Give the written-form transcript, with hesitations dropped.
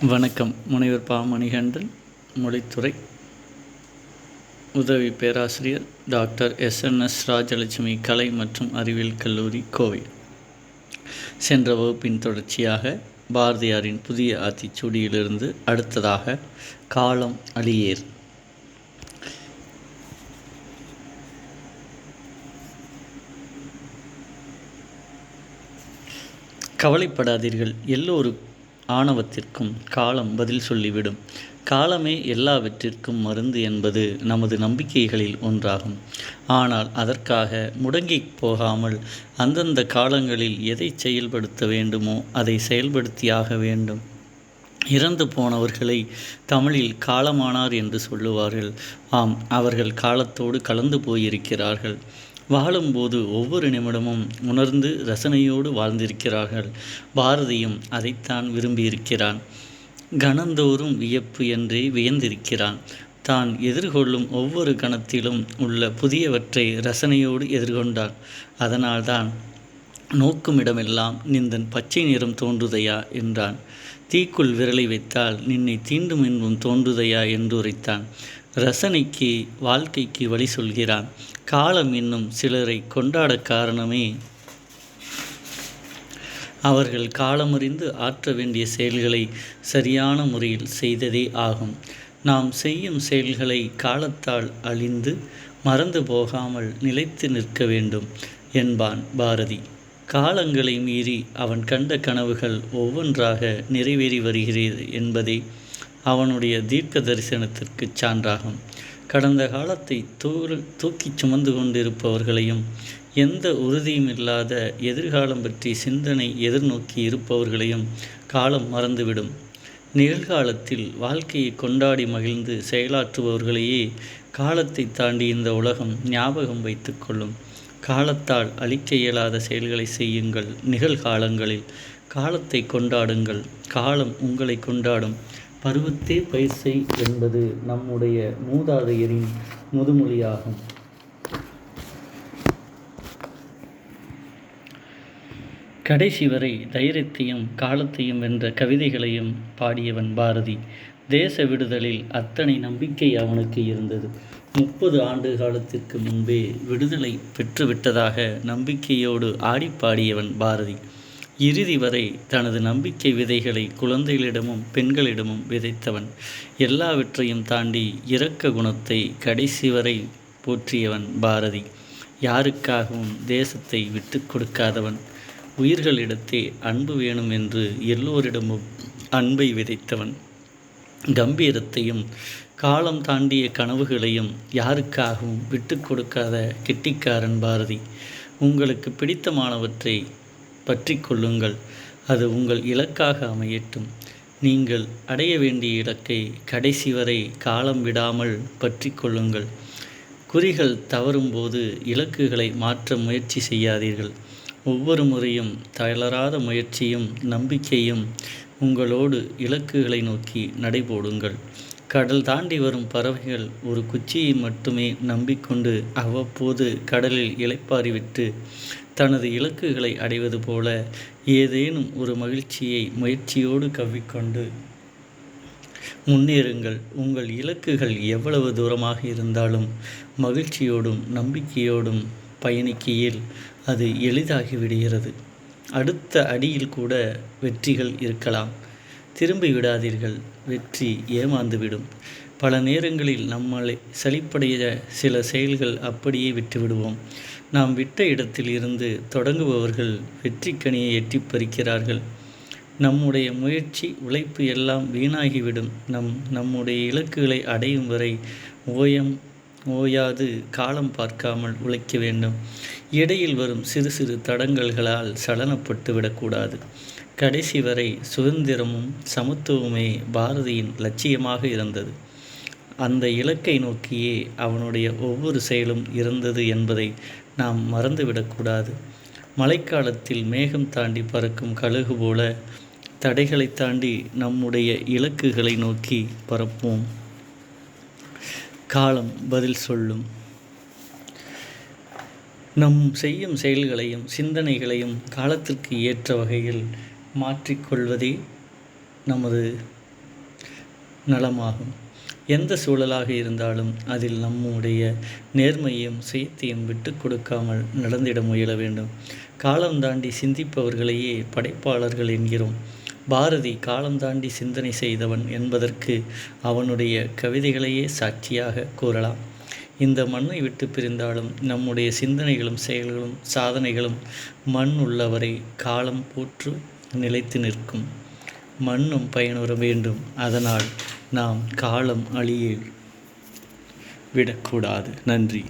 வணக்கம். முனைவர் பா. மணிகண்டன், மொழித்துறை உதவி பேராசிரியர், டாக்டர் எஸ்.என்.எஸ். ராஜலட்சுமி கலை மற்றும் அறிவியல் கல்லூரி, கோவை. சென்ற வகுப்பின் தொடர்ச்சியாக பாரதியாரின் புதிய ஆத்திச்சூடியிலிருந்து அடுத்ததாக காலம் அழியேர். கவலைப்படாதீர்கள், எல்லோரும் ஆணவத்திற்கும் காலம் பதில் சொல்லிவிடும். காலமே எல்லாவற்றிற்கும் மருந்து என்பது நமது நம்பிக்கைகளில் ஒன்றாகும். ஆனால் அதற்காக முடங்கி போகாமல் அந்தந்த காலங்களில் எதை செயல்படுத்த வேண்டுமோ அதை செயல்படுத்தியாக வேண்டும். இறந்து போனவர்களை தமிழில் காலமானார் என்று சொல்லுவார்கள். ஆம், அவர்கள் காலத்தோடு கலந்து போயிருக்கிறார்கள். வாழும்போது ஒவ்வொரு நிமிடமும் உணர்ந்து ரசனையோடு வாழ்ந்திருக்கிறார்கள். பாரதியும் அதைத்தான் விரும்பியிருக்கிறான். கணந்தோறும் வியப்பு என்றே வியந்திருக்கிறான். தான் எதிர்கொள்ளும் ஒவ்வொரு கணத்திலும் உள்ள புதியவற்றை ரசனையோடு எதிர்கொண்டான். அதனால்தான் நோக்குமிடமெல்லாம் நிந்தன் பச்சை நிறம் தோன்றுதையா என்றான். தீக்குள் விரலை வைத்தால் நின்னை தீண்டும் என்பும் தோன்றுதையா என்று உரைத்தான். ரசனைக்கு வாழ்க்கைக்கு வழி சொல்கிறான். காலம் என்னும் சிலரை கொண்டாட காரணமே அவர்கள் காலமறிந்து ஆற்ற வேண்டிய செயல்களை சரியான முறையில் செய்ததே ஆகும். நாம் செய்யும் செயல்களை காலத்தால் அழிந்து மறந்து போகாமல் நிலைத்து நிற்க வேண்டும் என்பான் பாரதி. காலங்களை மீறி அவன் கண்ட கனவுகள் ஒவ்வொன்றாக நிறைவேறி வருகிறது என்பதே அவனுடைய தீர்க்க தரிசனத்திற்கு சான்றாகும். கடந்த காலத்தை தூக்கிச் சுமந்து கொண்டிருப்பவர்களையும் எந்த உறுதியும் இல்லாத எதிர்காலம் பற்றி சிந்தனை எதிர்நோக்கி இருப்பவர்களையும் காலம் மறந்துவிடும். நிகழ்காலத்தில் வாழ்க்கையை கொண்டாடி மகிழ்ந்து செயலாற்றுபவர்களையே காலத்தை தாண்டி இந்த உலகம் ஞாபகம் வைத்து கொள்ளும். காலத்தால் அழிக்க இயலாத செயல்களை செய்யுங்கள். நிகழ்காலங்களில் காலத்தை கொண்டாடுங்கள். காலம் உங்களை கொண்டாடும். பருவத்தே பயிர் செய் என்பது நம்முடைய மூதாதையரின் முதுமொழியாகும். கடைசி வரை தைரியத்தையும் காலத்தையும் வென்ற கவிதைகளையும் பாடியவன் பாரதி. தேச விடுதலில் அத்தனை நம்பிக்கை அவனுக்கு இருந்தது. 30 ஆண்டு காலத்திற்கு முன்பே விடுதலை பெற்றுவிட்டதாக நம்பிக்கையோடு ஆடிப்பாடியவன் பாரதி. இறுதி வரை தனது நம்பிக்கை விதைகளை குழந்தைகளிடமும் பெண்களிடமும் விதைத்தவன். எல்லாவற்றையும் தாண்டி இரக்க குணத்தை கடைசி வரை போற்றியவன் பாரதி. யாருக்காகவும் தேசத்தை விட்டு கொடுக்காதவன். உயிர்களிடத்தே அன்பு வேணும் என்று எல்லோரிடமும் அன்பை விதைத்தவன். கம்பீரத்தையும் காலம் தாண்டிய கனவுகளையும் யாருக்காகவும் விட்டு கொடுக்காத கெட்டிக்காரன் பாரதி. உங்களுக்கு பிடித்தமானவற்றை பற்றி கொள்ளுங்கள். அது உங்கள் இலக்காக அமையட்டும். நீங்கள் அடைய வேண்டிய இலக்கை கடைசி வரை காலம் விடாமல் பற்றி கொள்ளுங்கள். குறிகள் தவறும்போது இலக்குகளை மாற்ற முயற்சி செய்யாதீர்கள். ஒவ்வொரு முறையும் தளராத முயற்சியும் நம்பிக்கையும் உங்களோடு இலக்குகளை நோக்கி நடைபோடுங்கள். கடல் தாண்டி வரும் பறவைகள் ஒரு குச்சியை மட்டுமே நம்பிக்கொண்டு அவ்வப்போது கடலில் இளைப்பாறிவிட்டு தனது இலக்குகளை அடைவது போல ஏதேனும் ஒரு மகிழ்ச்சியை முயற்சியோடு கவ்விக்கொண்டு முன்னேறுங்கள். உங்கள் இலக்குகள் எவ்வளவு தூரமாக இருந்தாலும் மகிழ்ச்சியோடும் நம்பிக்கையோடும் பயணிக்கையில் அது எளிதாகிவிடுகிறது. அடுத்த அடியில் கூட வெற்றிகள் இருக்கலாம். திரும்பி விடாதீர்கள். வெற்றி ஏமாந்துவிடும். பல நேரங்களில் நம்மளை சலிப்படைய சில செயல்கள் அப்படியே விட்டுவிடுவோம். நாம் விட்ட இடத்தில் இருந்து தொடங்குபவர்கள் வெற்றி கனியை எட்டி பறிக்கிறார்கள். நம்முடைய முயற்சி உழைப்பு எல்லாம் வீணாகிவிடும். நம்முடைய இலக்குகளை அடையும் வரை ஓயாது காலம் பார்க்காமல் உழைக்க வேண்டும். இடையில் வரும் சிறு சிறு தடங்கல்களால் சலனப்பட்டு விடக்கூடாது. கடைசி வரை சுதந்திரமும் சமத்துவமே பாரதியின் லட்சியமாக இருந்தது. அந்த இலக்கை நோக்கியே அவனுடைய ஒவ்வொரு செயலும் இருந்தது என்பதை நாம் மறந்துவிடக்கூடாது. மழைக்காலத்தில் மேகம் தாண்டி பறக்கும் கழுகு போல தடைகளை தாண்டி நம்முடைய இலக்குகளை நோக்கி பறப்போம். காலம் பதில் சொல்லும். நம் செய்யும் செயல்களையும் சிந்தனைகளையும் காலத்திற்கு ஏற்ற வகையில் மாற்றிக்கொள்வதே நமது நலமாகும். எந்த சூழலாக இருந்தாலும் அதில் நம்முடைய நேர்மையும் சுயத்தையும் விட்டு கொடுக்காமல் நடந்திட முயல வேண்டும். காலம் தாண்டி சிந்திப்பவர்களையே படைப்பாளர்கள் என்கிறோம். பாரதி காலம் தாண்டி சிந்தனை செய்தவன் என்பதற்கு அவனுடைய கவிதைகளையே சாட்சியாக கூறலாம். இந்த மண்ணை விட்டு பிரிந்தாலும் நம்முடைய சிந்தனைகளும் செயல்களும் சாதனைகளும் மண் உள்ளவரை காலம் போற்று நிலைத்து நிற்கும். மண்ணும் பயனுற வேண்டும். அதனால் நாம் காலம் அழிய விடக்கூடாது. நன்றி.